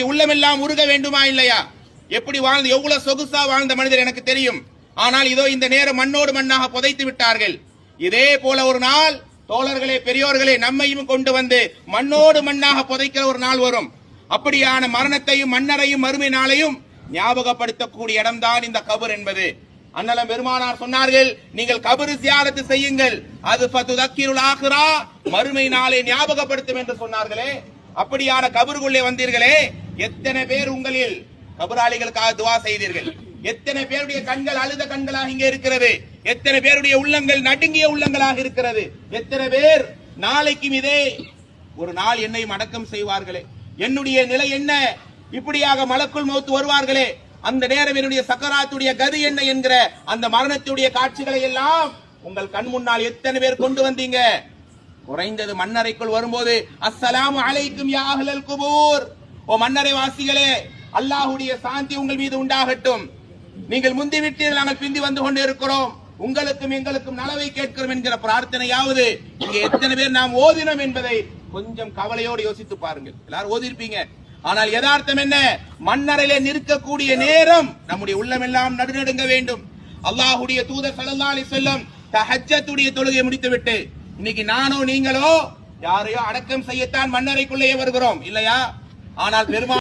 உள்ளமெல்லாம் உருக வேண்டுமா இல்லையா? எப்படி வாழ்ந்து எவ்வளவு சொகுசா வாழ்ந்த மனிதர் எனக்கு தெரியும். ஆனால் இதோ இந்த நேரம் மண்ணோடு மண்ணாக புதைத்து விட்டார்கள். இதே போல ஒரு நாள் தோழர்களே, பெரியோர்களே, நம்மையும் கொண்டு வந்து மண்ணோடு மண்ணாக புதைக்கிற ஒரு நாள் வரும். அப்படியான மரணத்தையும் மன்னரையும் மறுமை நாளையும் ஞாபகப்படுத்தக்கூடிய இடம்தான் இந்த கபர் என்பது. அண்ணலம் பெருமானார் சொன்னார்கள், நீங்கள் கபரு ஜியாரத்து செய்யுங்கள், அது ஃபதுதக்கிருல் ஆகிரா, மறுமை நாளை ஞாபகப்படுத்தும் என்று சொன்னார்களே. அப்படியான கபருக்குள்ளே வந்தீர்களே, எத்தனை பேர் உங்களில் கபராளிகளுக்காக துவா செய்தீர்கள்? எத்தனை பேருடைய கண்கள் அழுத கண்களாக இங்கே இருக்கிறது? எத்தனை பேருடைய உள்ளங்கள் நடுங்கிய உள்ளங்களாக இருக்கிறது? எத்தனை பேர் நாளைக்கும் இதே ஒரு நாள் என்னையும் அடக்கம் செய்வார்களே, என்னுடைய நிலை என்ன, இப்படியாக மலக்குள் மௌத் வருவார்களே, அந்த நேரம் என்னுடைய சக்கராத்துடைய கதி என்ன என்கிற அந்த மரணத்துடைய காட்சிகளை எல்லாம் உங்கள் கண் முன்னால் எத்தனை பேர் கொண்டு வந்தீங்க? குறைந்தது மன்னரைக்குள் வரும்போது அஸ்ஸலாமு அலைக்கும் யா அஹ்லல் குபூர், ஓ மன்னரை வாசிகளே, அல்லாஹ்வுடைய சாந்தி உங்கள் மீது உண்டாகட்டும், நீங்கள் முந்தி விட்டீர்கள், நாங்கள் பிந்தி வந்து கொண்டு இருக்கிறோம், உங்களுக்கும் எங்களுக்கும் நலவை கேட்கிறோம் என்கிற பிரார்த்தனையாவது இங்கே எத்தனை பேர் நாம் ஓதினோம் என்பதை கொஞ்சம் கவலையோடு யோசித்து பாருங்கள். எல்லாரும் ஓதிருப்பீங்க. ஆனால் யதார்த்தம் என்ன? மன்னரையிலே நிற்கக்கூடிய நேரம் நம்முடைய உள்ளமெல்லாம் நடுநடுங்க வேண்டும். அல்லாஹ்வுடைய தூதர் ஸல்லல்லாஹு அலைஹி வஸல்லம் தஹஜ்ஜத்துடைய தொழுகை முடித்துவிட்டு இன்னைக்கு நானோ நீங்களோ யாரையோ அடக்கம் செய்யத்தான் மன்னரைக்குள்ளேயே வருகிறோம் இல்லையா? ஆனால் பெருமா